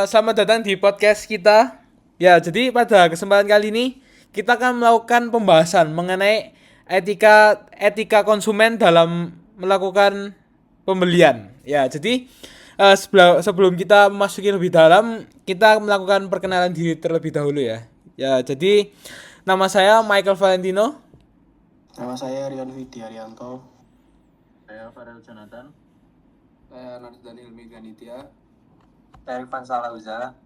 Selamat datang di podcast kita. Ya, jadi pada kesempatan kali ini kita akan melakukan pembahasan mengenai etika konsumen dalam melakukan pembelian. Ya, jadi sebelum kita memasuki lebih dalam, kita melakukan perkenalan diri terlebih dahulu ya. Ya, jadi nama saya Michael Valentino. Nama saya Rian Vidi Arianto. Saya Farel Jonathan. Saya Narsdan Hilmi Ganitya. Saya Irfan Salauza.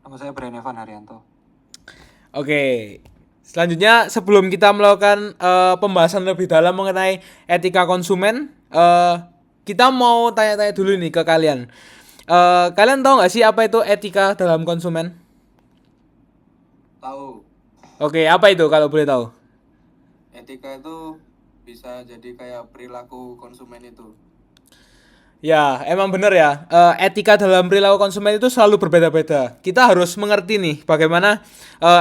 Nama saya Brian Evan Haryanto. Oke. Selanjutnya sebelum kita melakukan pembahasan lebih dalam mengenai etika konsumen, kita mau tanya-tanya dulu nih ke kalian. Kalian tahu nggak sih apa itu etika dalam konsumen? Tahu, Oke, apa itu kalau boleh tahu? etika itu bisa jadi kayak perilaku konsumen itu. Ya, emang bener ya. Etika dalam perilaku konsumen itu selalu berbeda-beda. Kita harus mengerti nih bagaimana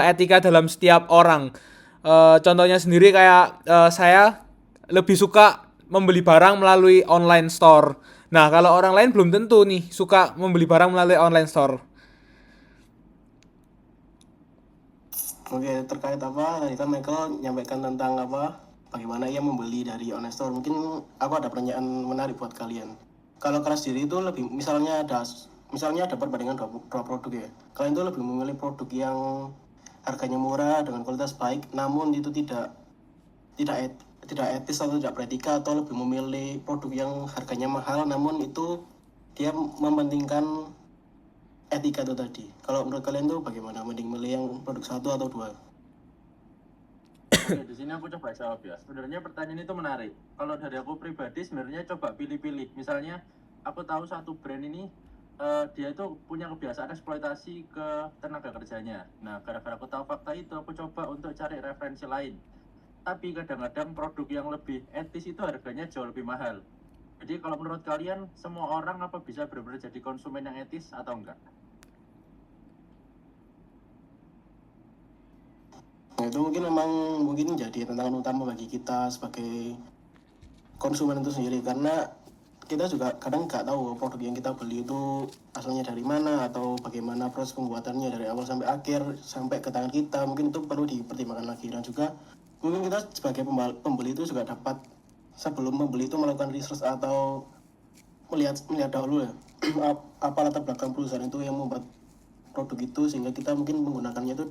etika dalam setiap orang. Contohnya sendiri kayak saya lebih suka membeli barang melalui online store. Nah, kalau orang lain belum tentu nih suka membeli barang melalui online store. Oke, terkait apa tadi kan Michael menyampaikan tentang bagaimana ia membeli dari online store. Mungkin aku ada pertanyaan menarik buat kalian. Kalau kalian sendiri itu lebih misalnya ada perbandingan dua produk ya. Kalian itu lebih memilih produk yang harganya murah dengan kualitas baik, namun itu tidak etis atau tidak beretika, atau lebih memilih produk yang harganya mahal namun itu dia mementingkan etika itu tadi. Kalau menurut kalian tuh bagaimana? Mending milih yang produk satu atau dua? Oke, di sini aku coba jawab ya. Sebenarnya pertanyaan itu menarik. Kalau dari aku pribadi sebenarnya coba pilih-pilih. Misalnya aku tahu satu brand ini dia itu punya kebiasaan eksploitasi ke tenaga kerjanya. Nah, gara-gara aku tahu fakta itu, aku coba untuk cari referensi lain. Tapi kadang-kadang produk yang lebih etis itu harganya jauh lebih mahal. Jadi kalau menurut kalian, semua orang apa bisa benar-benar jadi konsumen yang etis atau enggak? Nah, itu mungkin jadi tantangan utama bagi kita sebagai konsumen itu sendiri, karena kita juga kadang nggak tahu produk yang kita beli itu asalnya dari mana atau bagaimana proses pembuatannya dari awal sampai akhir sampai ke tangan kita. Mungkin itu perlu dipertimbangkan lagi, dan juga mungkin kita sebagai pembeli itu juga dapat sebelum membeli itu melakukan research atau melihat dahulu ya apa latar belakang perusahaan itu yang membuat produk itu, sehingga kita mungkin menggunakannya itu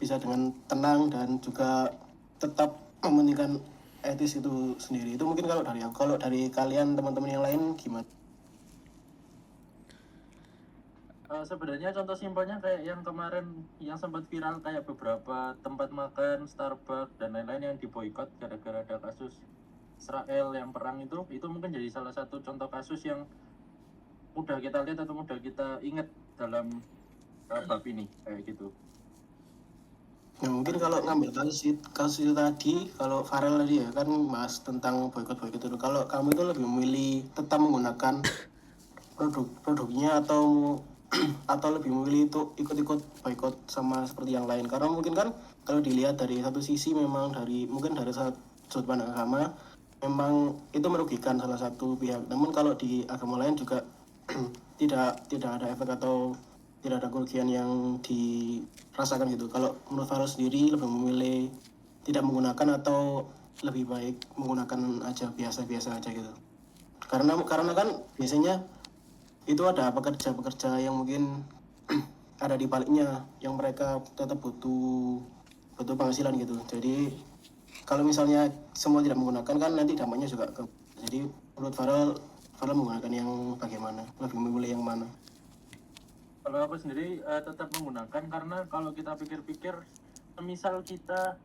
bisa dengan tenang dan juga tetap mementingkan etis itu sendiri. Itu mungkin kalau dari aku. Kalau dari kalian teman-teman yang lain gimana? Sebenarnya contoh simpelnya kayak yang kemarin yang sempat viral, kayak beberapa tempat makan Starbucks dan lain-lain yang diboikot gara-gara ada kasus Israel yang perang itu mungkin jadi salah satu contoh kasus yang mudah kita lihat atau mudah kita ingat dalam bab ini kayak gitu. Nah, mungkin kalau ngambil kasus itu tadi, kalau Farel tadi ya kan mas tentang boykot itu. Kalau kamu itu lebih memilih tetap menggunakan produknya atau atau lebih memilih itu ikut-ikut boykot sama seperti yang lain, karena mungkin kan kalau dilihat dari satu sisi memang mungkin dari sudut pandang agama memang itu merugikan salah satu pihak, namun kalau di agama lain juga tidak ada efek atau tidak ada kerugian yang dirasakan gitu. Kalau menurut Farel sendiri lebih memilih tidak menggunakan atau lebih baik menggunakan aja biasa-biasa aja gitu, karena kan biasanya itu ada pekerja-pekerja yang mungkin ada di baliknya yang mereka tetap butuh penghasilan gitu. Jadi kalau misalnya semua tidak menggunakan kan nanti dampaknya juga ke. Jadi menurut Farel menggunakan yang bagaimana? Lebih memilih yang mana? Kalau aku sendiri tetap menggunakan, karena kalau kita pikir-pikir, misal kita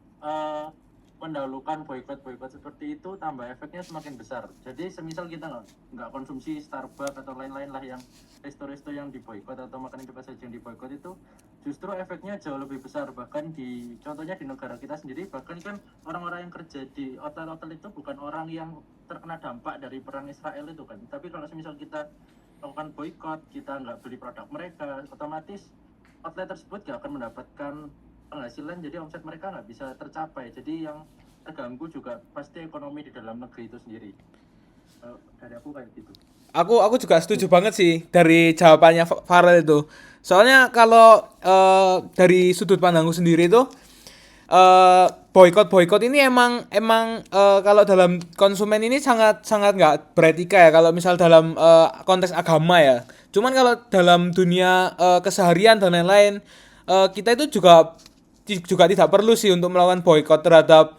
mendahulukan boykot seperti itu, tambah efeknya semakin besar. Jadi semisal kita nggak konsumsi Starbucks atau lain-lain lah, yang resto-resto yang diboykot atau makanan apa saja yang diboykot itu, justru efeknya jauh lebih besar. Bahkan contohnya di negara kita sendiri, bahkan kan orang-orang yang kerja di hotel-hotel itu bukan orang yang terkena dampak dari perang Israel itu kan. Tapi kalau semisal kita melakukan boykot, kita nggak beli produk mereka, otomatis outlet tersebut nggak akan mendapatkan penghasilan, jadi omset mereka nggak bisa tercapai. Jadi yang terganggu juga pasti ekonomi di dalam negeri itu sendiri. Dari aku kayak gitu. Aku juga setuju banget sih dari jawabannya Farel itu. Soalnya kalau dari sudut pandangku sendiri itu boykot ini emang kalau dalam konsumen ini sangat sangat nggak beretika ya kalau misal dalam konteks agama ya. Cuman kalau dalam dunia keseharian dan lain-lain kita itu juga tidak perlu sih untuk melakukan boykot terhadap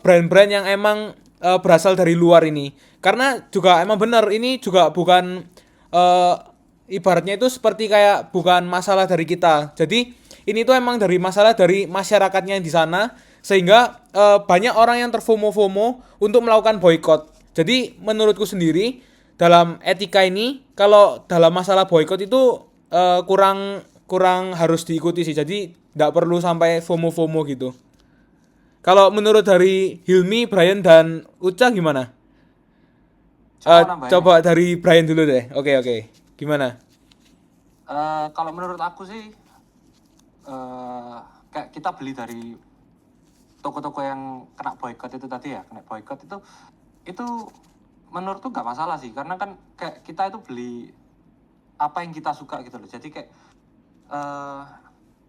brand-brand yang emang berasal dari luar ini. Karena juga emang benar ini juga bukan eh, ibaratnya itu seperti kayak bukan masalah dari kita. Jadi ini tuh emang dari masalah dari masyarakatnya yang di sana sehingga banyak orang yang terfomo-fomo untuk melakukan boykot. Jadi menurutku sendiri dalam etika ini kalau dalam masalah boykot itu kurang kurang harus diikuti sih. Jadi tidak perlu sampai FOMO-FOMO gitu. Kalau menurut dari Hilmi, Brian dan Uca gimana? Coba nambahin. Coba dari Brian dulu deh. Oke. Gimana? Kalau menurut aku sih kayak kita beli dari toko-toko yang kena boykot itu tadi ya, kena boykot itu menurutku nggak masalah sih, karena kan kayak kita itu beli apa yang kita suka gitu loh. Jadi kayak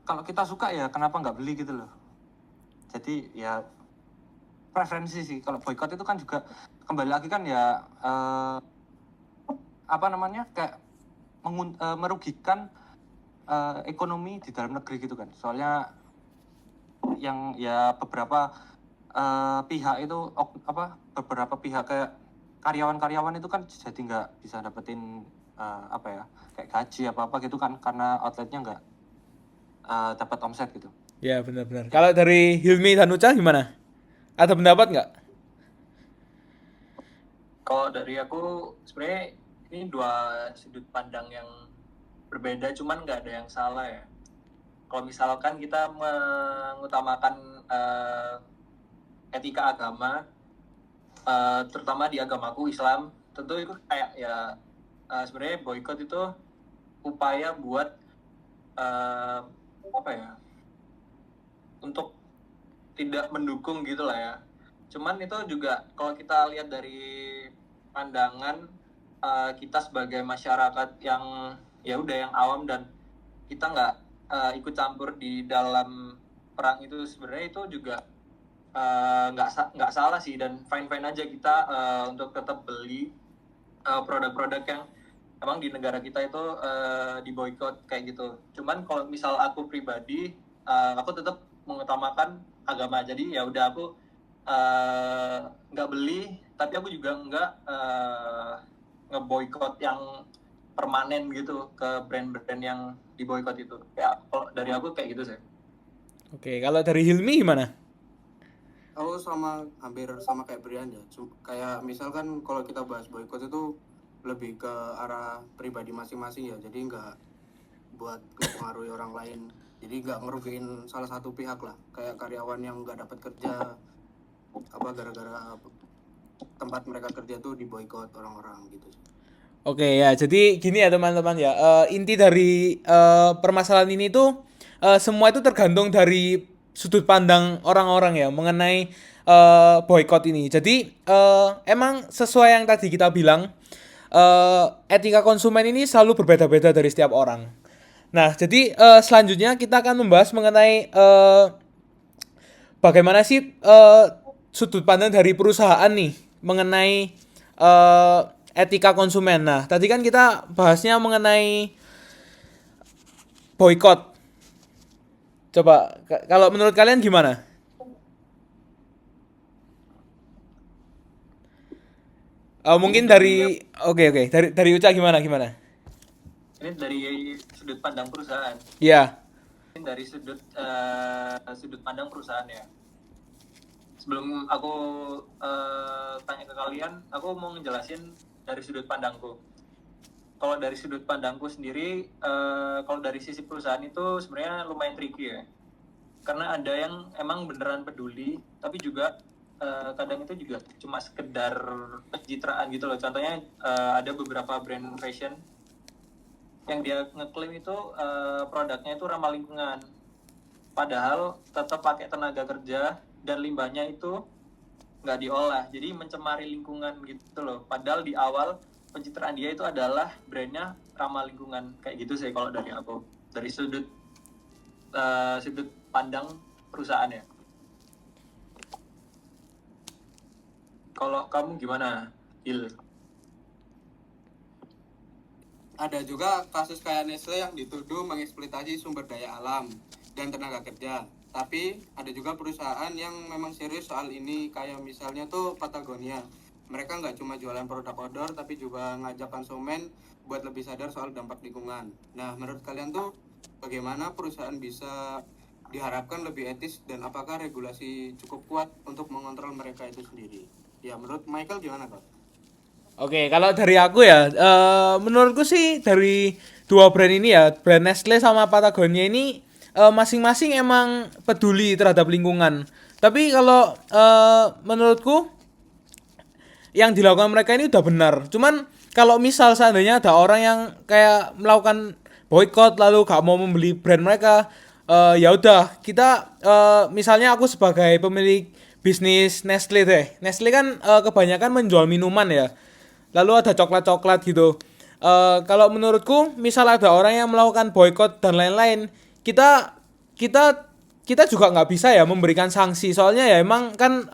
kalau kita suka ya kenapa nggak beli gitu loh. Jadi ya preferensi sih. Kalau boykot itu kan juga kembali lagi kan ya apa namanya kayak merugikan ekonomi di dalam negeri gitu kan. Soalnya yang ya beberapa pihak itu beberapa pihak kayak karyawan-karyawan itu kan jadi nggak bisa dapetin apa ya kayak gaji apa gitu kan karena outletnya nggak dapat omset gitu. Ya benar-benar. Kalau dari Hilmi dan Uca gimana? Ada pendapat nggak? Kalau dari aku sebenarnya ini dua sudut pandang yang berbeda, cuman nggak ada yang salah ya. Kalau misalkan kita mengutamakan etika agama, terutama di agamaku Islam, tentu itu kayak ya sebenarnya boykot itu upaya buat apa ya untuk tidak mendukung gitu lah ya. Cuman itu juga kalau kita lihat dari pandangan kita sebagai masyarakat yang ya udah yang awam dan kita nggak ikut campur di dalam perang itu, sebenarnya itu juga nggak salah sih dan fine aja kita untuk tetap beli produk-produk yang emang di negara kita itu diboykot kayak gitu. Cuman kalau misal aku pribadi aku tetap mengutamakan agama, jadi ya udah aku nggak beli, tapi aku juga nggak ngeboykot yang permanen gitu ke brand-brand yang diboykot itu. Ya kalau dari aku kayak gitu sih. Oke, kalau dari Hilmi gimana? Aku hampir sama kayak Brian ya. Kayak misalkan kalau kita bahas boykot itu lebih ke arah pribadi masing-masing ya. Jadi nggak buat mempengaruhi orang lain. Jadi nggak ngerugiin salah satu pihak lah. Kayak karyawan yang nggak dapat kerja gara-gara tempat mereka kerja tuh diboykot orang-orang gitu. Oke ya, jadi gini ya teman-teman ya. Inti dari permasalahan ini tuh semua itu tergantung dari sudut pandang orang-orang ya mengenai boykot ini. Jadi emang sesuai yang tadi kita bilang, etika konsumen ini selalu berbeda-beda dari setiap orang. Nah, jadi selanjutnya kita akan membahas mengenai bagaimana sih sudut pandang dari perusahaan nih mengenai etika konsumen. Nah, tadi kan kita bahasnya mengenai boykot. Coba kalau menurut kalian gimana? Mungkin dari oke. Dari Uca gimana? Ini dari sudut pandang perusahaan. Iya. Ini dari sudut pandang perusahaan ya. Sebelum aku tanya ke kalian, aku mau ngejelasin dari sudut pandangku. Kalau dari sudut pandangku sendiri, kalau dari sisi perusahaan itu sebenarnya lumayan tricky ya. Karena ada yang emang beneran peduli, tapi juga kadang itu juga cuma sekedar pencitraan gitu loh. Contohnya ada beberapa brand fashion yang dia ngeklaim itu produknya itu ramah lingkungan. Padahal tetap pakai tenaga kerja dan limbahnya itu nggak diolah, jadi mencemari lingkungan gitu loh. Padahal di awal pencitraan dia itu adalah brandnya ramah lingkungan, kayak gitu sih kalau dari aku, dari sudut pandang perusahaan ya. Kalau kamu gimana, Il? Ada juga kasus kayak Nestle yang dituduh mengeksploitasi sumber daya alam dan tenaga kerja. Tapi ada juga perusahaan yang memang serius soal ini, kayak misalnya tuh Patagonia. Mereka nggak cuma jualan produk outdoor, tapi juga ngajak konsumen buat lebih sadar soal dampak lingkungan. Nah, menurut kalian tuh bagaimana perusahaan bisa diharapkan lebih etis dan apakah regulasi cukup kuat untuk mengontrol mereka itu sendiri? Ya, menurut Michael gimana, Kak? Oke, kalau dari aku ya, menurutku sih dari dua brand ini ya, brand Nestle sama Patagonia ini masing-masing emang peduli terhadap lingkungan. Tapi kalau menurutku yang dilakukan mereka ini udah benar. Cuman kalau misal seandainya ada orang yang kayak melakukan boykot lalu gak mau membeli brand mereka, ya udah kita misalnya aku sebagai pemilik bisnis Nestle deh. Nestle kan kebanyakan menjual minuman ya. Lalu ada coklat-coklat gitu. Kalau menurutku, misal ada orang yang melakukan boykot dan lain-lain, kita kita kita juga nggak bisa ya memberikan sanksi. Soalnya ya emang kan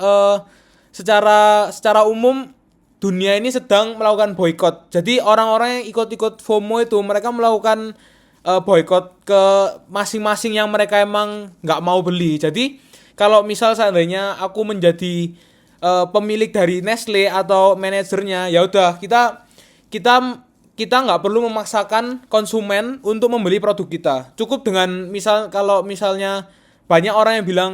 secara umum dunia ini sedang melakukan boykot. Jadi orang-orang yang ikut-ikut FOMO itu mereka melakukan boykot ke masing-masing yang mereka emang nggak mau beli. Jadi kalau misal seandainya aku menjadi pemilik dari Nestle atau manajernya, ya udah kita kita nggak perlu memaksakan konsumen untuk membeli produk kita. Cukup dengan kalau misalnya banyak orang yang bilang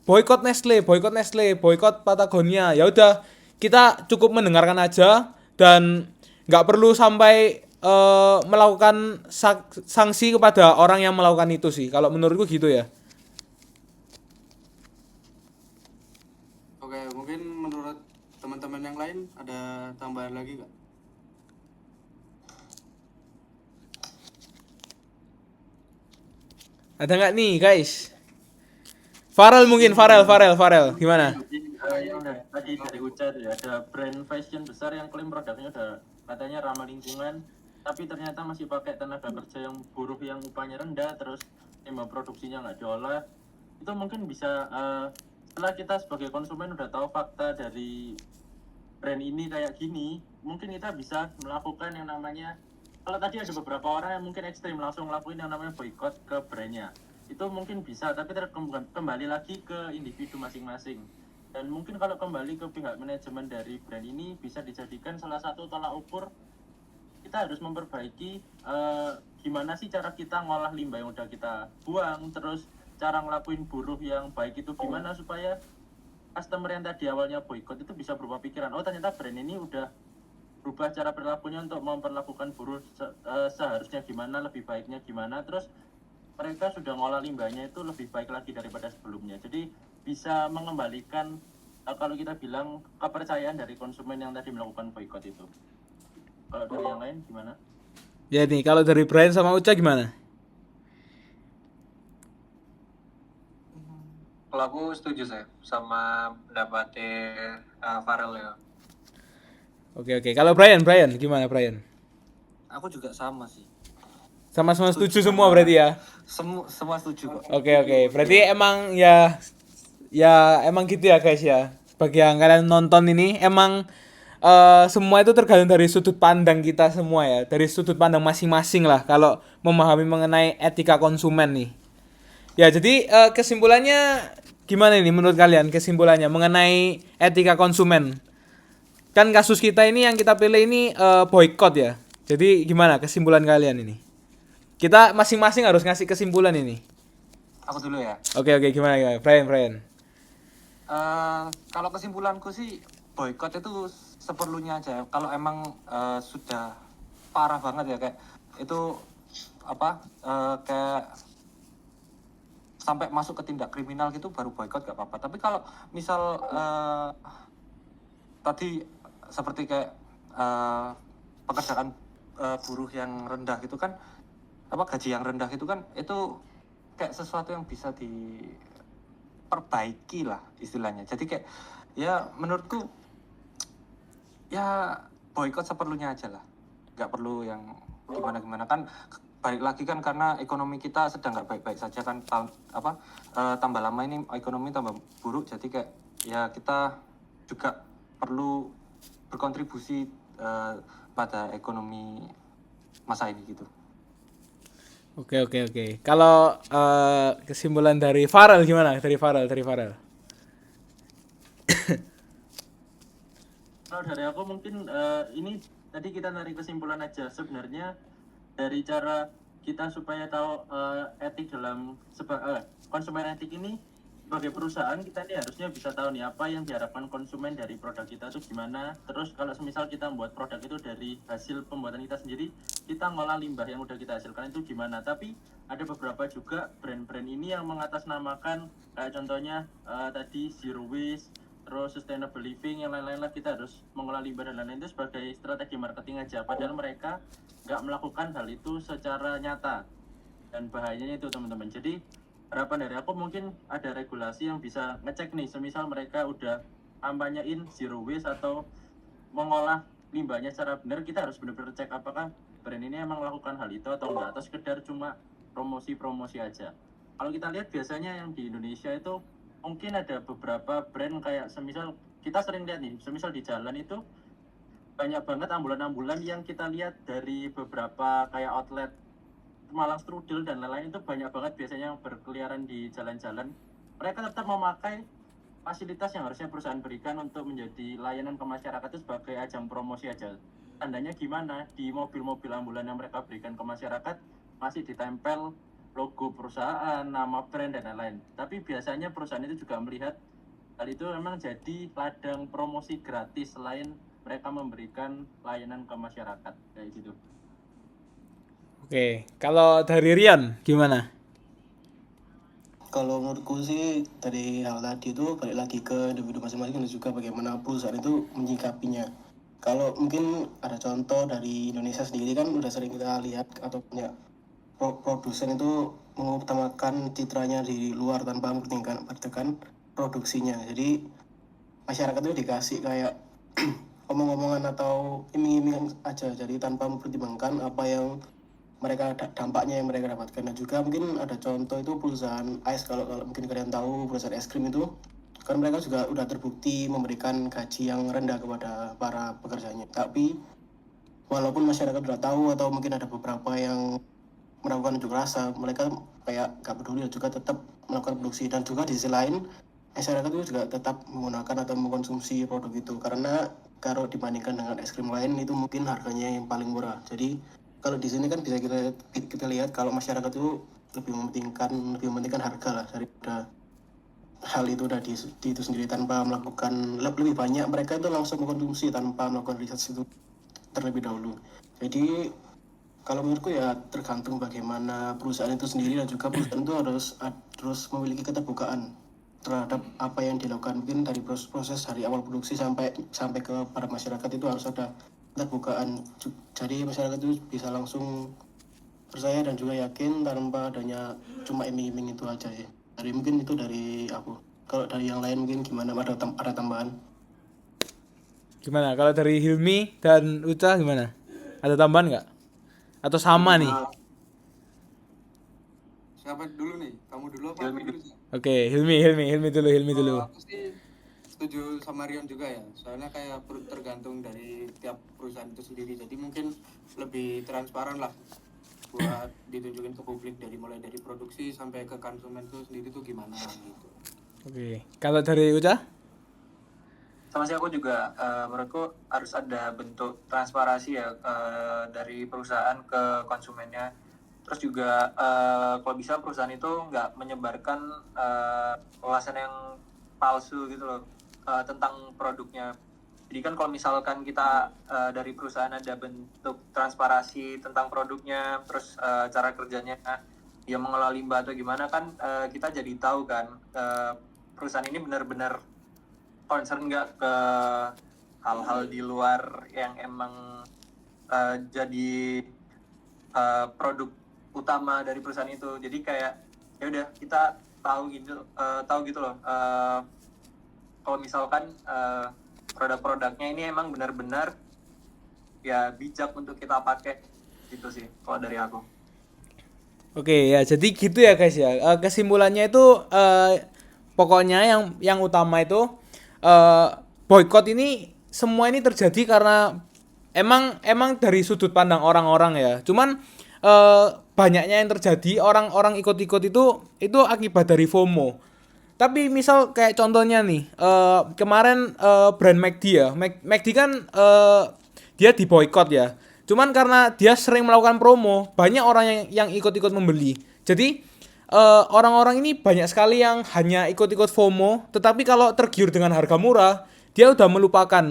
boykot Nestle, boykot Patagonia, ya udah kita cukup mendengarkan aja dan nggak perlu sampai melakukan sanksi kepada orang yang melakukan itu sih. Kalau menurutku gitu ya. Oke, mungkin menurut teman-teman yang lain ada tambahan lagi nggak? Ada nggak nih guys? Farel mungkin, Farel, gimana? Yang tadi dari Uca ya, ada brand fashion besar yang klaim produknya udah katanya ramah lingkungan, tapi ternyata masih pakai tenaga kerja yang buruh yang upahnya rendah, terus limbah produksinya nggak diolah. Itu mungkin bisa setelah kita sebagai konsumen udah tahu fakta dari brand ini kayak gini, mungkin kita bisa melakukan yang namanya, kalau tadi ada beberapa orang yang mungkin ekstrim langsung ngelakuin yang namanya boykot ke brandnya, itu mungkin bisa, tapi kembali lagi ke individu masing-masing. Dan mungkin kalau kembali ke pihak manajemen dari brand ini bisa dijadikan salah satu tolak ukur, kita harus memperbaiki gimana sih cara kita ngolah limbah yang udah kita buang, terus cara ngelakuin buruh yang baik itu gimana supaya customer yang tadi awalnya boykot itu bisa berubah pikiran, oh ternyata brand ini udah berubah cara perilakunya untuk memperlakukan buruh seharusnya gimana, lebih baiknya gimana, terus mereka sudah ngolah limbahnya itu lebih baik lagi daripada sebelumnya. Jadi bisa mengembalikan kalau kita bilang kepercayaan dari konsumen yang tadi melakukan boykot itu. Kalau dari yang lain gimana? Ya nih, kalau dari Brian sama Uca gimana? Kalau aku setuju saya sama pendapatnya Farel ya. Oke. Kalau Brian gimana Brian? Aku juga sama sih. Sama-sama setuju semua berarti ya? Semua setuju kok. Oke. Berarti emang ya emang gitu ya guys ya. Bagi yang kalian nonton ini emang semua itu tergantung dari sudut pandang kita semua ya. Dari sudut pandang masing-masing lah kalau memahami mengenai etika konsumen nih. Ya jadi kesimpulannya gimana ini menurut kalian kesimpulannya mengenai etika konsumen? Kan kasus kita ini yang kita pilih ini boykot ya. Jadi gimana kesimpulan kalian ini? Kita masing-masing harus ngasih kesimpulan ini. Aku dulu ya. Oke, gimana? Brian. Kalau kesimpulanku sih boykot itu seperlunya aja. Kalau emang sudah parah banget ya kayak itu kayak sampai masuk ke tindak kriminal gitu baru boykot gak apa-apa. Tapi kalau misal tadi seperti kayak pekerjaan buruh yang rendah gitu kan, gaji yang rendah itu kan itu kayak sesuatu yang bisa diperbaiki lah istilahnya. Jadi kayak ya menurutku ya boykot seperlunya aja lah, nggak perlu yang gimana-gimana kan. Balik lagi kan karena ekonomi kita sedang nggak baik-baik saja kan, tambah lama ini ekonomi tambah buruk, jadi kayak ya kita juga perlu berkontribusi pada ekonomi masa ini gitu. Oke. Kalau kesimpulan dari Farel gimana? Dari Farel. Kalau dari aku mungkin ini tadi kita narik kesimpulan aja sebenarnya dari cara kita supaya tahu etik dalam konsumen etik ini sebagai perusahaan kita nih harusnya bisa tahu nih apa yang diharapkan konsumen dari produk kita itu gimana. Terus kalau semisal kita membuat produk itu dari hasil pembuatan kita sendiri, kita ngolah limbah yang udah kita hasilkan itu gimana. Tapi ada beberapa juga brand-brand ini yang mengatasnamakan kayak contohnya tadi zero waste, terus sustainable living, yang lain-lain lah, kita harus mengolah limbah dan lain-lain itu sebagai strategi marketing aja, padahal mereka nggak melakukan hal itu secara nyata, dan bahayanya itu teman-teman. Jadi harapan dari aku mungkin ada regulasi yang bisa ngecek nih, semisal mereka udah kampanyein zero waste atau mengolah limbahnya secara benar, kita harus benar-benar cek apakah brand ini emang melakukan hal itu atau enggak, atau sekedar cuma promosi aja. Kalau kita lihat biasanya yang di Indonesia itu mungkin ada beberapa brand kayak semisal kita sering lihat nih, semisal di jalan itu banyak banget ambulan-ambulan yang kita lihat dari beberapa kayak outlet Malang Strudel dan lain-lain, itu banyak banget biasanya yang berkeliaran di jalan-jalan. Mereka tetap memakai fasilitas yang harusnya perusahaan berikan untuk menjadi layanan ke masyarakat itu sebagai ajang promosi aja. Tandanya gimana? Di mobil-mobil ambulan yang mereka berikan ke masyarakat masih ditempel logo perusahaan, nama brand dan lain-lain. Tapi biasanya perusahaan itu juga melihat hal itu memang jadi ladang promosi gratis selain mereka memberikan layanan ke masyarakat kayak gitu. Oke, kalau dari Rian gimana? Kalau menurutku sih dari hal tadi itu balik lagi ke individu masing-masing dan juga bagaimana perusahaan itu menyikapinya. Kalau mungkin ada contoh dari Indonesia sendiri kan udah sering kita lihat atau punya produsen itu mengutamakan citranya di luar tanpa memperhatikan produksinya. Jadi masyarakat itu dikasih kayak omong-omongan atau iming-iming aja, jadi tanpa mempertimbangkan apa yang mereka dampaknya yang mereka dapatkan. Dan juga mungkin ada contoh itu perusahaan ice, kalau mungkin kalian tahu perusahaan es krim itu kan mereka juga udah terbukti memberikan gaji yang rendah kepada para pekerjanya, tapi walaupun masyarakat udah tahu atau mungkin ada beberapa yang melakukan unjuk rasa, mereka kayak gak peduli dan juga tetap melakukan produksi. Dan juga di sisi lain masyarakat itu juga tetap menggunakan atau mengkonsumsi produk itu, karena kalau dibandingkan dengan es krim lain itu mungkin harganya yang paling murah. Jadi kalau di sini kan bisa kita lihat kalau masyarakat itu lebih mementingkan harga lah daripada hal itu udah di itu sendiri, tanpa melakukan lebih banyak, mereka itu langsung mengkonsumsi tanpa melakukan riset itu terlebih dahulu. Jadi kalau menurutku ya tergantung bagaimana perusahaan itu sendiri, dan juga perusahaan itu harus terus memiliki keterbukaan terhadap apa yang dilakukan. Mungkin dari proses dari awal produksi sampai ke para masyarakat itu harus ada keterbukaan. Jadi masyarakat itu bisa langsung percaya dan juga yakin tanpa adanya cuma iming-iming itu aja sih. Jadi mungkin itu dari aku. Kalau dari yang lain mungkin gimana, ada tambahan? Gimana? Kalau dari Hilmi dan Uca gimana? Ada tambahan nggak? Atau sama nih? Siapa dulu nih? Kamu dulu apa aku dulu? Oke, Hilmi dulu. Aku sih setuju sama Rion juga ya, soalnya kayak tergantung dari tiap perusahaan itu sendiri. Jadi mungkin lebih transparan lah buat ditunjukin ke publik, mulai dari produksi sampai ke konsumen itu sendiri tuh gimana gitu. Oke, kalau dari Uca? Sama sih, aku juga menurutku harus ada bentuk transparansi ya dari perusahaan ke konsumennya. Terus juga kalau bisa perusahaan itu nggak menyebarkan wawasan yang palsu gitu loh tentang produknya. Jadi kan kalau misalkan kita dari perusahaan ada bentuk transparansi tentang produknya, terus cara kerjanya dia mengelola limbah atau gimana kan, kita jadi tahu kan perusahaan ini benar-benar concern nggak ke hal-hal di luar yang emang jadi produk utama dari perusahaan itu. Jadi kayak ya udah kita tahu gitu loh kalau misalkan produk-produknya ini emang benar-benar ya bijak untuk kita pakai gitu sih kalau dari aku. Oke ya, jadi gitu ya guys ya. Kesimpulannya itu pokoknya yang utama itu boykot ini semua ini terjadi karena emang dari sudut pandang orang-orang ya. Cuman banyaknya yang terjadi orang-orang ikut-ikut itu akibat dari FOMO. Tapi misal kayak contohnya nih, kemarin brand McD ya, McD kan dia diboykot ya. Cuman karena dia sering melakukan promo, banyak orang yang ikut-ikut membeli. Jadi orang-orang ini banyak sekali yang hanya ikut-ikut FOMO, tetapi kalau tergiur dengan harga murah, dia udah melupakan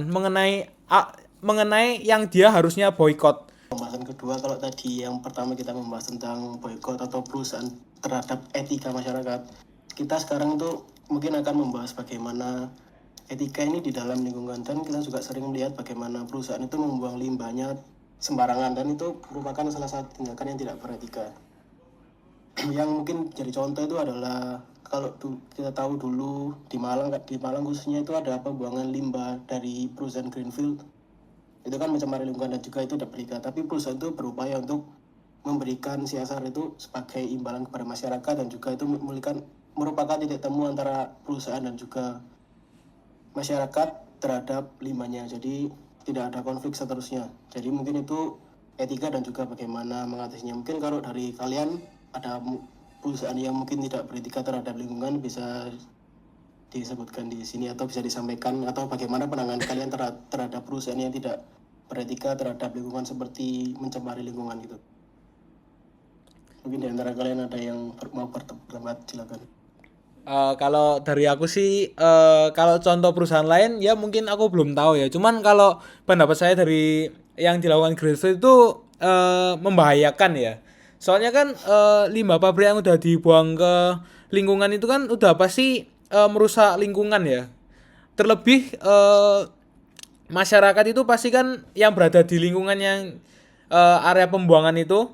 mengenai yang dia harusnya boykot. Pembahasan kedua, kalau tadi yang pertama kita membahas tentang boykot atau perusahaan terhadap etika masyarakat, kita sekarang itu mungkin akan membahas bagaimana etika ini di dalam lingkungan, dan kita juga sering melihat bagaimana perusahaan itu membuang limbahnya sembarangan, dan itu merupakan salah satu tindakan yang tidak beretika. Yang mungkin jadi contoh itu adalah kalau kita tahu dulu di Malang khususnya itu ada pembuangan limbah dari perusahaan Greenfield. Itu kan mencemari lingkungan dan juga itu tidak beretika, tapi perusahaan itu berupaya untuk memberikan CSR itu sebagai imbalan kepada masyarakat, dan juga itu merupakan titik temu antara perusahaan dan juga masyarakat terhadap limbahnya. Jadi tidak ada konflik seterusnya. Jadi mungkin itu etika dan juga bagaimana mengatasinya. Mungkin kalau dari kalian ada perusahaan yang mungkin tidak beretika terhadap lingkungan, bisa disebutkan di sini atau bisa disampaikan, atau bagaimana pandangan kalian terhadap perusahaan yang tidak beretika terhadap lingkungan seperti mencemari lingkungan gitu. Mungkin di antara kalian ada yang mau berpendapat, silakan. Kalau dari aku sih, kalau contoh perusahaan lain ya mungkin aku belum tahu ya. Cuman kalau pendapat saya dari yang dilakukan Greenfield itu membahayakan ya. Soalnya kan limbah pabrik yang udah dibuang ke lingkungan itu kan udah pasti merusak lingkungan ya. Terlebih masyarakat itu pasti kan yang berada di lingkungan yang area pembuangan itu,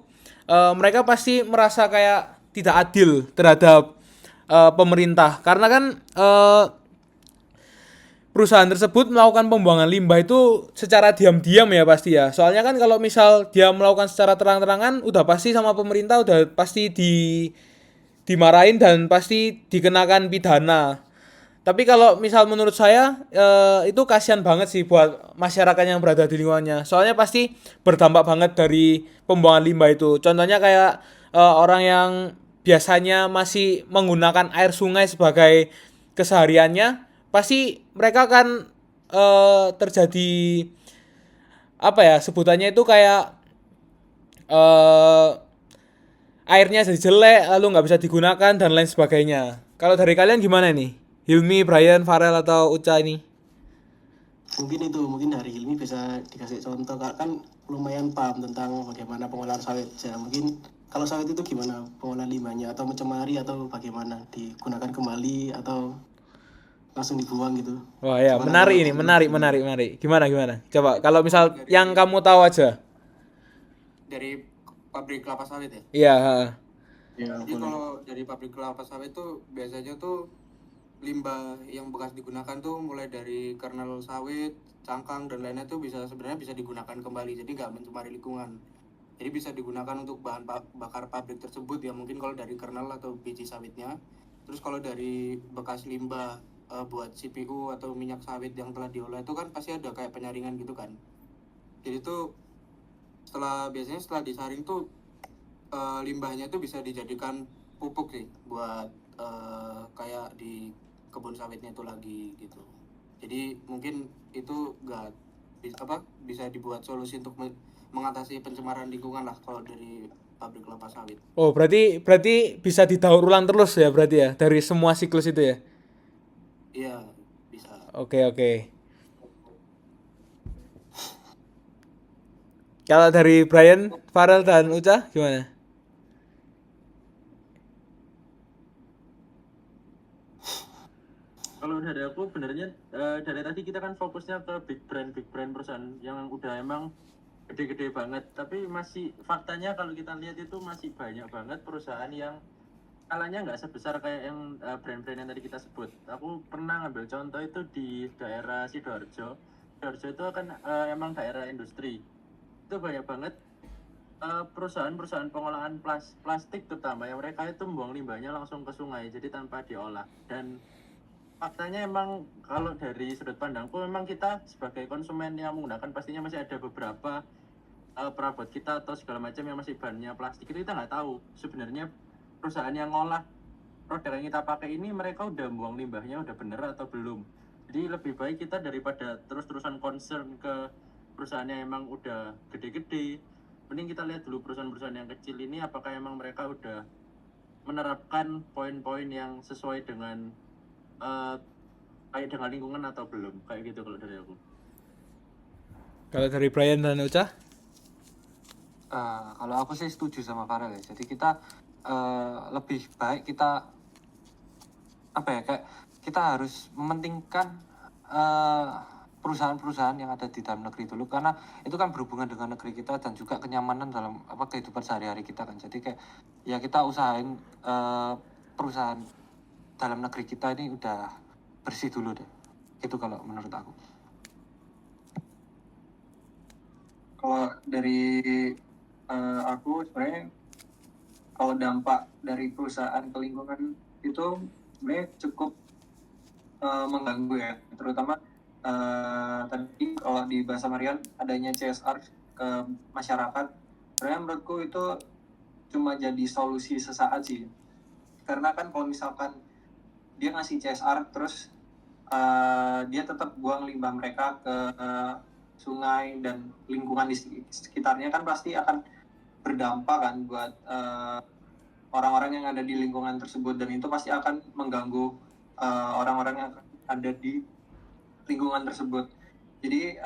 mereka pasti merasa kayak tidak adil terhadap pemerintah, karena kan perusahaan tersebut melakukan pembuangan limbah itu secara diam-diam ya pasti ya. Soalnya kan kalau misal dia melakukan secara terang-terangan, udah pasti sama pemerintah udah pasti dimarahin dan pasti dikenakan pidana. Tapi kalau misal menurut saya itu kasihan banget sih buat masyarakat yang berada di lingkungannya. Soalnya pasti berdampak banget dari pembuangan limbah itu. Contohnya kayak orang yang biasanya masih menggunakan air sungai sebagai kesehariannya, pasti mereka akan terjadi apa ya sebutannya itu kayak airnya jadi jelek, lalu nggak bisa digunakan dan lain sebagainya. Kalau dari kalian gimana nih? Hilmi, Brian, Farel atau Uca ini? Mungkin dari Hilmi bisa dikasih contoh, Kak, kan lumayan paham tentang bagaimana pengolahan sawit. Ya, mungkin kalau sawit itu gimana pengolahan limbahnya, atau mencemari, atau bagaimana digunakan kembali atau langsung dibuang gitu. Wah ya, Gimana menarik kalau- ini, menarik. Gimana? Coba kalau misal yang kamu tahu aja. Dari pabrik kelapa sawit ya. Iya, Ya, Jadi boleh. kalau dari pabrik kelapa sawit tuh biasanya tuh limbah yang bekas digunakan tuh mulai dari kernel sawit, cangkang dan lainnya tuh sebenarnya bisa digunakan kembali, jadi nggak mencemari lingkungan. Jadi bisa digunakan untuk bahan bakar pabrik tersebut ya, mungkin kalau dari kernel atau biji sawitnya. Terus kalau dari bekas limbah buat CPU atau minyak sawit yang telah diolah itu kan pasti ada kayak penyaringan gitu kan. Jadi tuh biasanya setelah disaring tuh limbahnya tuh bisa dijadikan pupuk sih buat kayak di kebun sawitnya itu lagi gitu. Jadi mungkin itu bisa dibuat solusi untuk mengatasi pencemaran lingkungan lah kalau dari pabrik kelapa sawit. Oh, berarti bisa didaur ulang terus ya berarti ya dari semua siklus itu ya. Iya, bisa. Oke. Kalau dari Brian, Farel dan Uca gimana? Kalau dari aku benernya dari tadi kita kan fokusnya ke big brand perusahaan yang udah emang gede-gede banget, tapi masih faktanya kalau kita lihat itu masih banyak banget perusahaan yang skalanya nggak sebesar kayak yang brand-brand yang tadi kita sebut. Aku pernah ngambil contoh itu di daerah Sidoarjo. Sidoarjo itu kan emang daerah industri. itu banyak banget perusahaan-perusahaan pengolahan plastik terutama yang mereka itu membuang limbahnya langsung ke sungai jadi tanpa diolah. Dan faktanya emang kalau dari sudut pandangku memang kita sebagai konsumen yang menggunakan pastinya masih ada beberapa perabot kita atau segala macam yang masih bahannya plastik, itu kita nggak tahu sebenarnya perusahaan yang ngolah produk yang kita pakai ini mereka udah buang limbahnya udah bener atau belum. Jadi lebih baik kita daripada terus-terusan concern ke perusahaan yang emang udah gede-gede, mending kita lihat dulu perusahaan-perusahaan yang kecil ini apakah emang mereka udah menerapkan poin-poin yang sesuai dengan kayak dengan lingkungan atau belum, kayak gitu kalau dari aku. Kalau dari Brian dan Uca? Kalau aku sih setuju sama Farel ya. Jadi kita lebih baik kita apa ya, kayak kita harus mementingkan perusahaan-perusahaan yang ada di dalam negeri dulu, karena itu kan berhubungan dengan negeri kita dan juga kenyamanan dalam kehidupan sehari-hari kita kan. Jadi kayak ya kita usahain perusahaan dalam negeri kita ini udah bersih dulu deh. Itu kalau menurut aku. Kalau dari aku sebenarnya kalau dampak dari perusahaan ke lingkungan itu sebenarnya cukup mengganggu ya, terutama tadi kalau di bahasa Marian adanya CSR ke masyarakat. Sebenarnya menurutku itu cuma jadi solusi sesaat sih, karena kan kalau misalkan dia ngasih CSR terus dia tetap buang limbah mereka ke sungai dan lingkungan di sekitarnya, kan pasti akan berdampak kan buat orang-orang yang ada di lingkungan tersebut, dan itu pasti akan mengganggu orang-orang yang ada di lingkungan tersebut. Jadi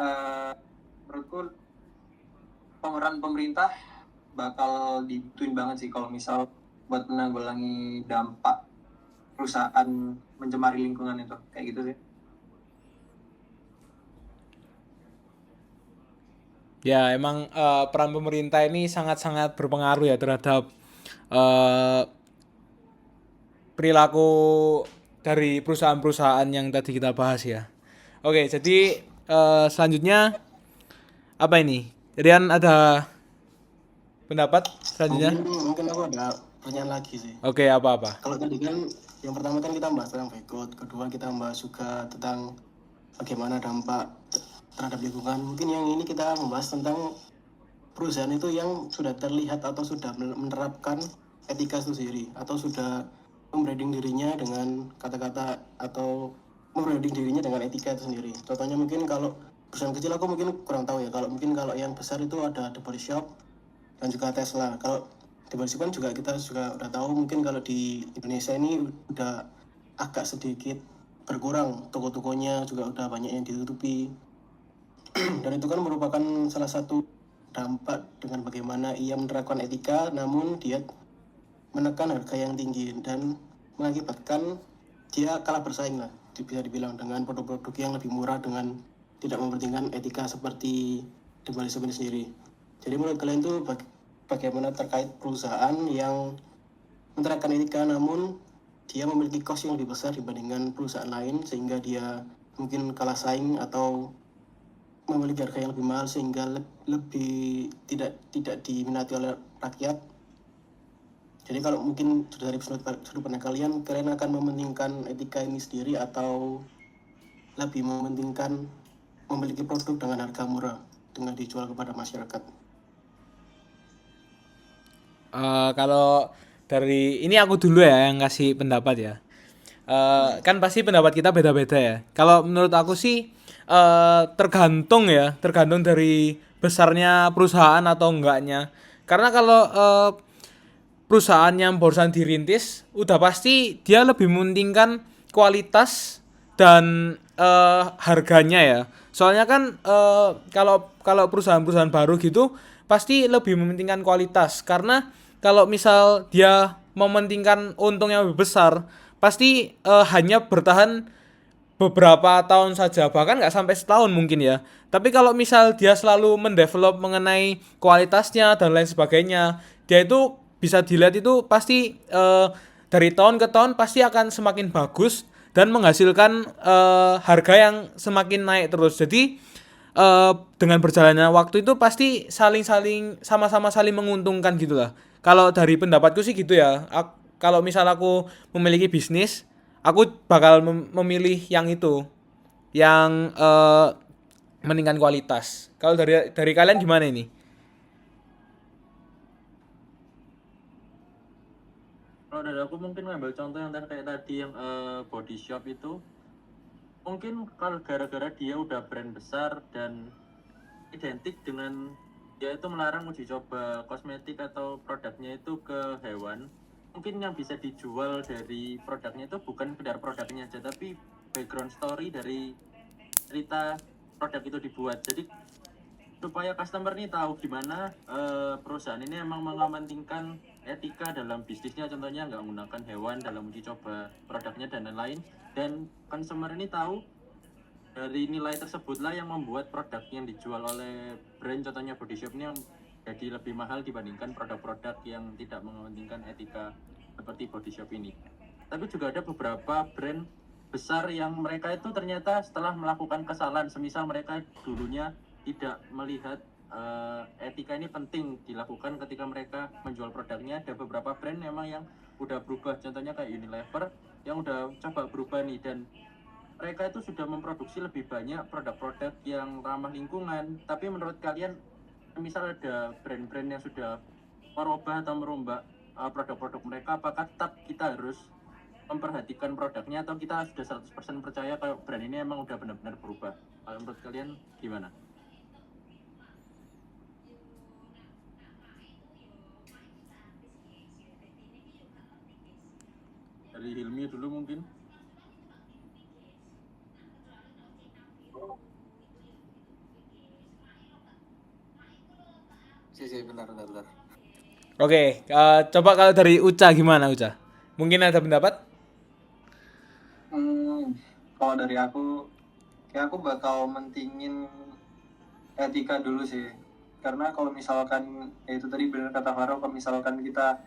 menurutku pemeran pemerintah bakal dibutuhin banget sih kalau misal buat menanggulangi dampak perusahaan mencemari lingkungan itu, kayak gitu sih. Ya emang peran pemerintah ini sangat-sangat berpengaruh ya terhadap perilaku dari perusahaan-perusahaan yang tadi kita bahas ya. Oke, jadi selanjutnya apa ini? Jadian ada pendapat selanjutnya? Mungkin aku ada pertanyaan lagi sih. Oke, apa-apa? Kalau tadi kan yang pertama kan kita bahas tentang boykot, kedua kita bahas juga tentang bagaimana dampak terhadap lingkungan. Mungkin yang ini kita membahas tentang perusahaan itu yang sudah terlihat atau sudah menerapkan etika itu sendiri, atau sudah membranding dirinya dengan kata-kata atau membranding dirinya dengan etika itu sendiri. Contohnya mungkin kalau perusahaan kecil aku mungkin kurang tahu ya. Kalau yang besar itu ada The Body Shop dan juga Tesla. Kalau The Body Shop kan juga kita juga udah tahu, mungkin kalau di Indonesia ini udah agak sedikit berkurang, toko-tokonya juga udah banyak yang ditutupi. Dan itu kan merupakan salah satu dampak dengan bagaimana ia menerapkan etika namun dia menekan harga yang tinggi dan mengakibatkan dia kalah bersaing lah, bisa dibilang, dengan produk-produk yang lebih murah dengan tidak mementingkan etika seperti The Body Shop ini sendiri. Jadi menurut kalian tuh bagaimana terkait perusahaan yang menerapkan etika namun dia memiliki cost yang lebih besar dibandingkan perusahaan lain sehingga dia mungkin kalah saing atau memiliki harga yang lebih mahal sehingga lebih tidak diminati oleh rakyat. Jadi kalau mungkin dari sudut pandang kalian akan mementingkan etika ini sendiri atau lebih mementingkan memiliki produk dengan harga murah dengan dijual kepada masyarakat? Kalau dari ini aku dulu ya yang kasih pendapat ya. Kan pasti pendapat kita beda-beda ya. Kalau menurut aku sih tergantung dari besarnya perusahaan atau enggaknya. Karena kalau perusahaan yang barusan dirintis udah pasti dia lebih mementingkan kualitas dan harganya ya. Soalnya kan kalau perusahaan-perusahaan baru gitu pasti lebih mementingkan kualitas, karena kalau misal dia mementingkan untung yang lebih besar pasti hanya bertahan beberapa tahun saja, bahkan nggak sampai setahun mungkin ya. Tapi kalau misal dia selalu mendevelop mengenai kualitasnya dan lain sebagainya, dia itu bisa dilihat itu pasti dari tahun ke tahun pasti akan semakin bagus dan menghasilkan harga yang semakin naik terus. Jadi dengan berjalannya waktu itu pasti saling sama-sama saling menguntungkan gitu lah. Kalau dari pendapatku sih gitu ya. Kalau misal aku memiliki bisnis, aku bakal memilih yang itu, yang meningkatkan kualitas. Kalau dari kalian gimana ini? Kalau dari aku mungkin ngambil contoh yang kayak tadi yang body shop itu, mungkin kalau gara-gara dia udah brand besar dan identik dengan dia itu melarang uji coba kosmetik atau produknya itu ke hewan, mungkin yang bisa dijual dari produknya itu bukan sekedar produknya aja, tapi background story dari cerita produk itu dibuat. Jadi supaya customer nih tahu gimana perusahaan ini emang mengamankan etika dalam bisnisnya, contohnya nggak menggunakan hewan dalam uji coba produknya dan lain-lain, dan consumer ini tahu dari nilai tersebutlah yang membuat produk yang dijual oleh brand, contohnya body shop ini, yang jadi lebih mahal dibandingkan produk-produk yang tidak mementingkan etika seperti body shop ini. Tapi juga ada beberapa brand besar yang mereka itu ternyata setelah melakukan kesalahan, semisal mereka dulunya tidak melihat etika ini penting dilakukan ketika mereka menjual produknya. Ada beberapa brand memang yang udah berubah, contohnya kayak Unilever yang udah coba berubah nih, dan mereka itu sudah memproduksi lebih banyak produk-produk yang ramah lingkungan. Tapi menurut kalian, misal ada brand-brand yang sudah merubah atau merombak produk-produk mereka, apakah tetap kita harus memperhatikan produknya, atau kita sudah 100% percaya kalau brand ini emang udah benar-benar berubah? Kalau menurut kalian gimana? Dari Hilmi dulu mungkin. Sih, bentar. Oke, coba kalau dari Uca gimana Uca? Mungkin ada pendapat? Kalau dari aku, kayak aku bakal mentingin etika dulu sih. Karena kalau misalkan, ya itu tadi benar kata Faro, kalau misalkan kita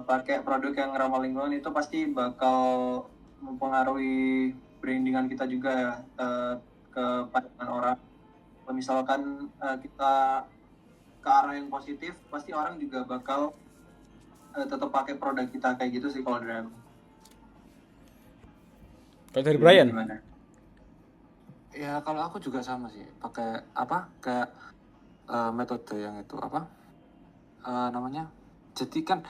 pakai produk yang ramah lingkungan, itu pasti bakal mempengaruhi brandingan kita juga ya, ke pandangan orang. Kalau misalkan kita ke arah yang positif, pasti orang juga bakal tetap pakai produk kita kayak gitu sih kalau dari aku. Kalau dari Brian? Gimana? Ya kalau aku juga sama sih, pakai apa kayak metode yang itu apa namanya. Jadi kan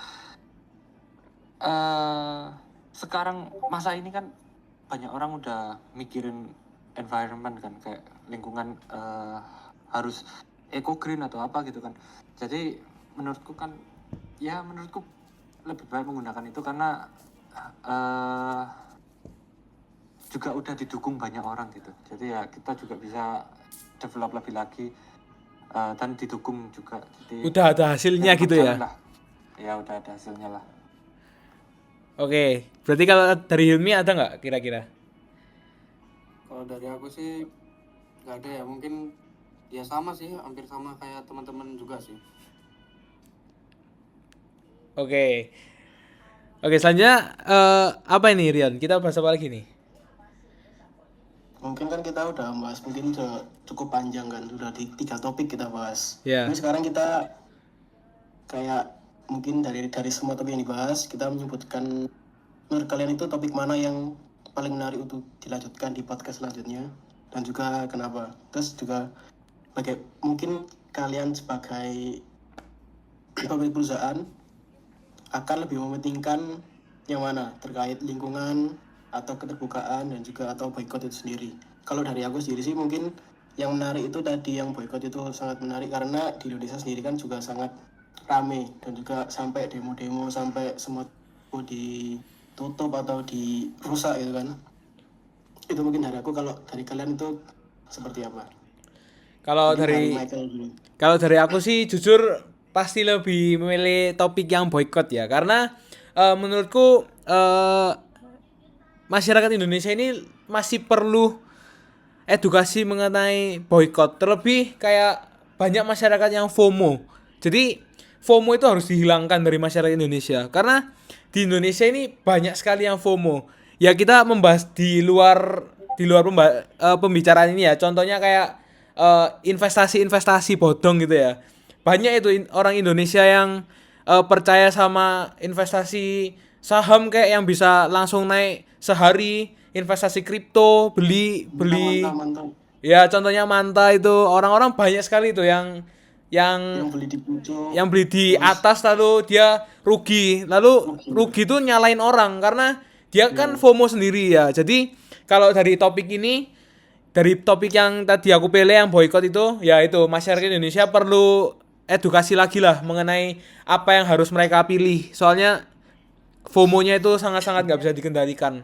sekarang masa ini kan banyak orang udah mikirin environment kan, kayak lingkungan harus eco green atau apa gitu kan. Jadi menurutku lebih baik menggunakan itu karena juga udah didukung banyak orang gitu. Jadi ya kita juga bisa develop lebih lagi dan didukung juga. Jadi Udah ada hasilnya gitu ya? lah. Ya udah ada hasilnya lah. Oke, berarti kalau dari Hilmi ada nggak kira-kira? Kalau dari aku sih nggak ada ya, mungkin ya sama sih, hampir sama kayak teman-teman juga sih. Oke, selanjutnya apa ini Rian? Kita bahas apa lagi nih? Mungkin kan kita udah bahas mungkin cukup panjang kan, sudah di 3 topik kita bahas. Ya. Ini sekarang kita kayak mungkin dari semua topik yang dibahas, kita menyebutkan menurut kalian itu topik mana yang paling menarik untuk dilanjutkan di podcast selanjutnya, dan juga kenapa. Terus juga mungkin kalian sebagai pemilik perusahaan akan lebih mementingkan yang mana terkait lingkungan atau keterbukaan dan juga atau boykot itu sendiri. Kalau dari aku sendiri sih mungkin yang menarik itu tadi, yang boykot itu sangat menarik karena di Indonesia sendiri kan juga sangat rame, dan juga sampai demo-demo, sampai semua ditutup atau dirusak gitu kan. Itu mungkin dari aku. Kalau dari kalian itu seperti apa? Kalau Mungkin dari Michael dulu. Kalau dari aku sih jujur pasti lebih memilih topik yang boykot ya, karena menurutku masyarakat Indonesia ini masih perlu edukasi mengenai boykot. Terlebih kayak banyak masyarakat yang FOMO. Jadi FOMO itu harus dihilangkan dari masyarakat Indonesia, karena di Indonesia ini banyak sekali yang FOMO. Ya kita membahas di luar di luar pembicaraan ini ya. Contohnya kayak investasi-investasi bodong gitu ya. Banyak itu orang Indonesia yang percaya sama investasi saham kayak yang bisa langsung naik sehari, investasi kripto, beli Mantap. ya contohnya Manta itu orang-orang banyak sekali itu yang Yang beli di pucuk. yang beli di atas lalu dia rugi itu nyalain orang karena dia kan FOMO sendiri ya. Jadi kalau dari topik yang tadi aku pilih yang boykot itu ya itu masyarakat Indonesia perlu edukasi lagi lah mengenai apa yang harus mereka pilih, soalnya FOMO-nya itu sangat-sangat nggak bisa dikendalikan.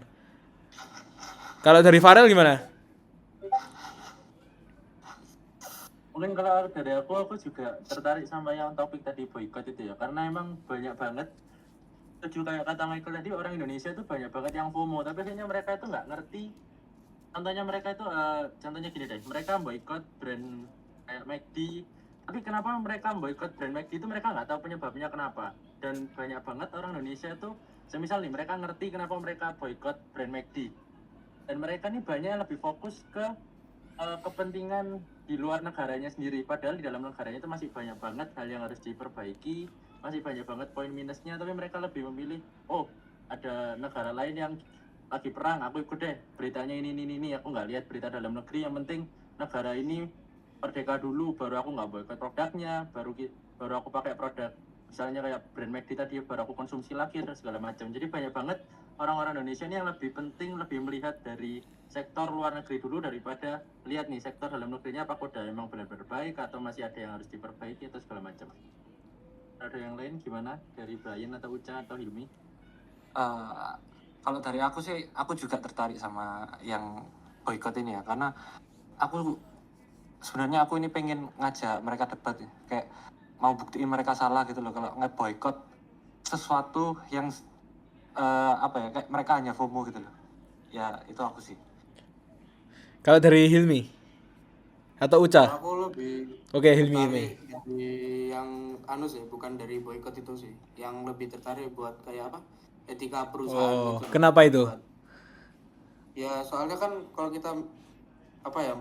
Kalau dari Farel gimana? Mungkin kalau dari aku juga tertarik sama yang topik tadi boykot itu ya, karena emang banyak banget, setuju kayak kata Michael tadi, orang Indonesia itu banyak banget yang FOMO, tapi kayaknya mereka itu nggak ngerti. Contohnya mereka itu, contohnya gini deh, mereka boykot brand kayak McD, tapi kenapa mereka boykot brand McD itu mereka nggak tahu penyebabnya kenapa. Dan banyak banget orang Indonesia itu, semisal nih mereka ngerti kenapa mereka boykot brand McD, dan mereka nih banyak yang lebih fokus ke kepentingan di luar negaranya sendiri, padahal di dalam negaranya itu masih banyak banget hal yang harus diperbaiki, masih banyak banget poin minusnya, tapi mereka lebih memilih, oh ada negara lain yang lagi perang, aku ikut deh beritanya ini, aku nggak lihat berita dalam negeri, yang penting negara ini merdeka dulu, baru aku nggak boikot produknya, baru aku pakai produk misalnya kayak brand McD tadi, baru aku konsumsi lagi dan segala macam. Jadi banyak banget orang-orang Indonesia ini yang lebih penting, lebih melihat dari sektor luar negeri dulu daripada lihat nih sektor dalam negerinya apakah udah emang benar-benar baik atau masih ada yang harus diperbaiki atau segala macam. Ada yang lain gimana dari Brian atau Uca atau Hilmi? Kalau dari aku sih, aku juga tertarik sama yang boykot ini ya, karena aku sebenarnya ini pengen ngajak mereka debat ya, kayak mau buktiin mereka salah gitu loh kalau nge-boykot sesuatu yang kayak mereka hanya FOMO gitu loh. Ya itu aku sih. Kalau dari Hilmi atau Uca? Aku lebih Oke, Hilmi. tertarik dari yang sih, bukan dari boykot itu sih. Yang lebih tertarik buat kayak apa? Etika perusahaan gitu. Kenapa itu? Ya soalnya kan kalau kita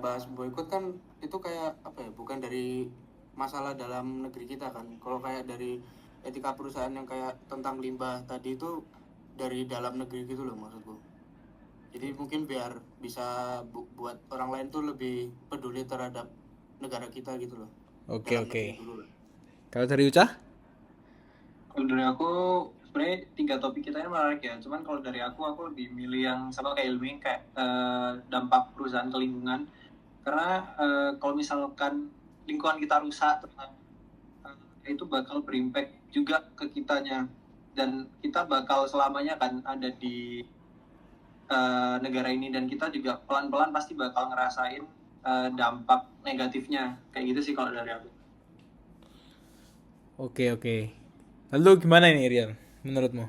bahas boykot kan itu kayak bukan dari masalah dalam negeri kita kan. Kalau kayak dari etika perusahaan yang kayak tentang limbah tadi itu dari dalam negeri gitu loh maksudku. Jadi mungkin biar bisa buat orang lain tuh lebih peduli terhadap negara kita gitu loh. Oke. Dulu lah. Kalau dari Uca? Kalau dari aku sebenarnya 3 topik kita ini menarik ya. Cuman kalau dari aku lebih milih yang sama kayak Ilmi, kayak dampak perusahaan ke lingkungan. Karena kalau misalkan lingkungan kita rusak, itu bakal berimpact juga ke kitanya, dan kita bakal selamanya kan ada di negara ini, dan kita juga pelan-pelan pasti bakal ngerasain dampak negatifnya. Kayak gitu sih kalau dari aku. Oke. Lalu gimana ini Rian menurutmu?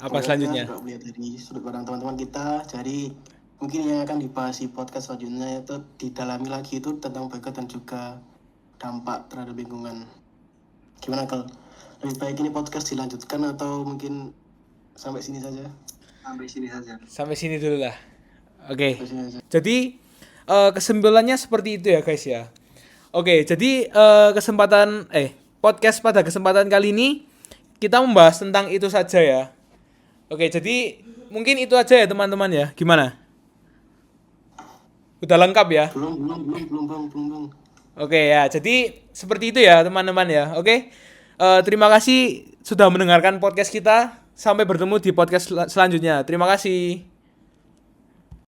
Apa selanjutnya? Kita melihat dari sudut pandang teman-teman kita, jadi mungkin yang akan dibahas di podcast selanjutnya itu didalami lagi itu tentang boykot dan juga dampak terhadap lingkungan. Gimana kalau lebih baik ini podcast dilanjutkan atau mungkin sampai sini saja? Sampai sini dulu lah. Oke. Sampai sini saja. Jadi kesimpulannya seperti itu ya guys ya. Oke, jadi podcast pada kesempatan kali ini kita membahas tentang itu saja ya. Oke, jadi mungkin itu aja ya teman-teman ya. Gimana? Udah lengkap ya? Belum. Oke ya, jadi seperti itu ya teman-teman ya. Oke, terima kasih sudah mendengarkan podcast kita. Sampai bertemu di podcast selanjutnya. Terima kasih.